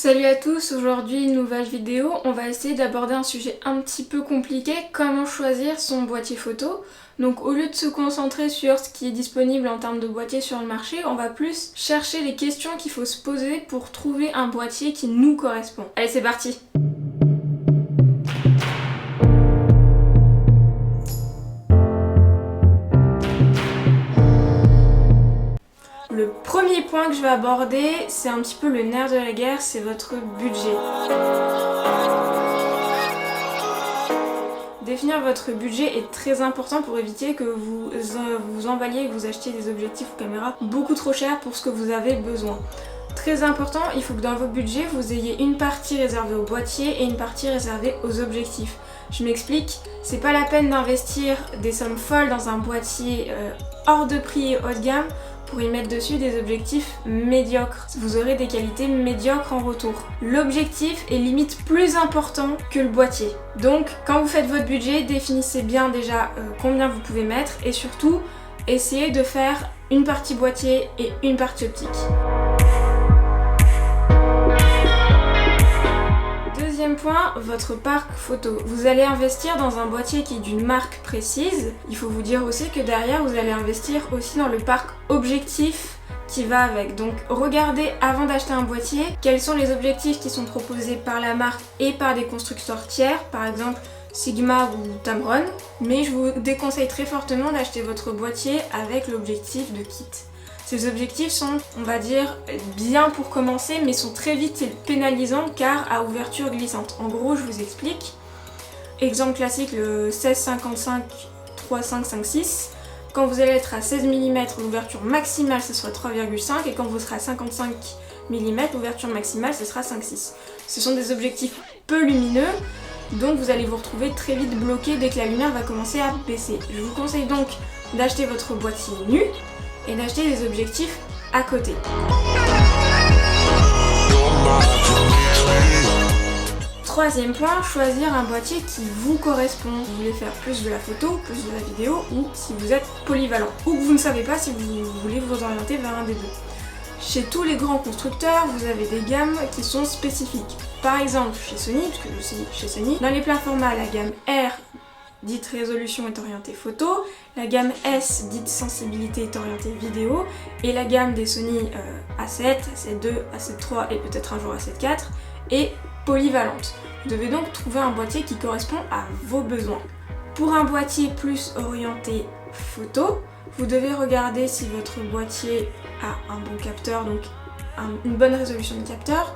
Salut à tous, aujourd'hui une nouvelle vidéo, on va essayer d'aborder un sujet un petit peu compliqué, comment choisir son boîtier photo. Donc au lieu de se concentrer sur ce qui est disponible en termes de boîtier sur le marché, on va plus chercher les questions qu'il faut se poser pour trouver un boîtier qui nous correspond. Allez, c'est parti! Le premier point que je vais aborder, c'est un petit peu le nerf de la guerre, c'est votre budget. Définir votre budget est très important pour éviter que vous vous emballiez et que vous achetiez des objectifs ou caméras beaucoup trop chers pour ce que vous avez besoin. Très important, il faut que dans votre budget, vous ayez une partie réservée au boîtier et une partie réservée aux objectifs. Je m'explique, c'est pas la peine d'investir des sommes folles dans un boîtier hors de prix et haut de gamme pour y mettre dessus des objectifs médiocres. Vous aurez des qualités médiocres en retour. L'objectif est limite plus important que le boîtier. Donc quand vous faites votre budget, définissez bien déjà combien vous pouvez mettre et surtout essayez de faire une partie boîtier et une partie optique. Deuxième point, votre parc photo. Vous allez investir dans un boîtier qui est d'une marque précise. Il faut vous dire aussi que derrière, vous allez investir aussi dans le parc objectif qui va avec. Donc regardez avant d'acheter un boîtier quels sont les objectifs qui sont proposés par la marque et par des constructeurs tiers, par exemple Sigma ou Tamron. Mais je vous déconseille très fortement d'acheter votre boîtier avec l'objectif de kit. Ces objectifs sont, on va dire, bien pour commencer, mais sont très vite pénalisants car à ouverture glissante. En gros, je vous explique. Exemple classique, le 16-55 3.5-5.6. Quand vous allez être à 16 mm, l'ouverture maximale ce sera 3,5 et quand vous serez à 55 mm, l'ouverture maximale ce sera 5,6. Ce sont des objectifs peu lumineux, donc vous allez vous retrouver très vite bloqué dès que la lumière va commencer à baisser. Je vous conseille donc d'acheter votre boîtier nu et d'acheter des objectifs à côté. Troisième point, choisir un boîtier qui vous correspond. Vous voulez faire plus de la photo, plus de la vidéo, ou si vous êtes polyvalent, ou que vous ne savez pas si vous voulez vous orienter vers un des deux. Chez tous les grands constructeurs, vous avez des gammes qui sont spécifiques. Par exemple, chez Sony, parce que je suis chez Sony, dans les pleins formats, la gamme R, dite résolution, est orientée photo, la gamme S, dite sensibilité, est orientée vidéo, et la gamme des Sony A7, A7 II, A7 III et peut-être un jour A7 IV est polyvalente. Vous devez donc trouver un boîtier qui correspond à vos besoins. Pour un boîtier plus orienté photo, vous devez regarder si votre boîtier a un bon capteur, donc une bonne résolution de capteur,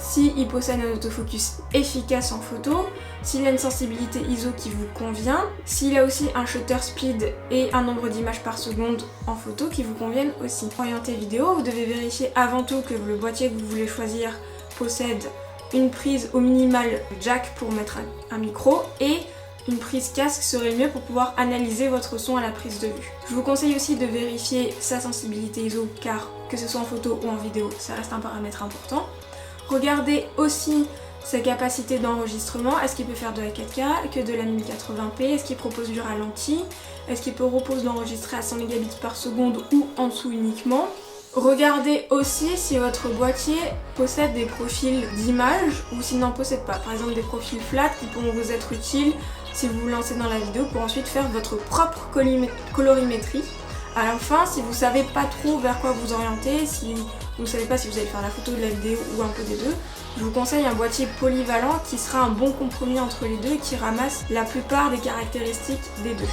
s'il possède un autofocus efficace en photo, s'il a une sensibilité ISO qui vous convient, s'il a aussi un shutter speed et un nombre d'images par seconde en photo qui vous conviennent aussi. Orienté vidéo, vous devez vérifier avant tout que le boîtier que vous voulez choisir possède une prise au minimal jack pour mettre un micro et une prise casque serait mieux pour pouvoir analyser votre son à la prise de vue. Je vous conseille aussi de vérifier sa sensibilité ISO car que ce soit en photo ou en vidéo, ça reste un paramètre important. Regardez aussi sa capacité d'enregistrement, est-ce qu'il peut faire de la 4K, que de la 1080p, est-ce qu'il propose du ralenti, est-ce qu'il propose d'enregistrer à 100 Mbps par seconde ou en dessous uniquement. Regardez aussi si votre boîtier possède des profils d'image ou s'il n'en possède pas. Par exemple des profils flat qui pourront vous être utiles si vous vous lancez dans la vidéo pour ensuite faire votre propre colorimétrie. À la fin, si vous ne savez pas trop vers quoi vous orienter, si vous ne savez pas si vous allez faire la photo de la vidéo ou un peu des deux, je vous conseille un boîtier polyvalent qui sera un bon compromis entre les deux et qui ramasse la plupart des caractéristiques des deux.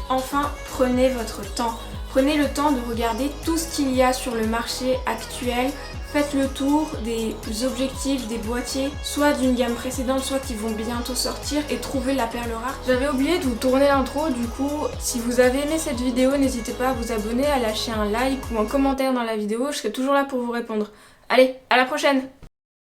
Enfin, prenez votre temps. Prenez le temps de regarder tout ce qu'il y a sur le marché actuel. Faites le tour des objectifs, des boîtiers, soit d'une gamme précédente, soit qui vont bientôt sortir et trouver la perle rare. J'avais oublié de vous tourner l'intro, du coup, si vous avez aimé cette vidéo, n'hésitez pas à vous abonner, à lâcher un like ou un commentaire dans la vidéo, je serai toujours là pour vous répondre. Allez, à la prochaine!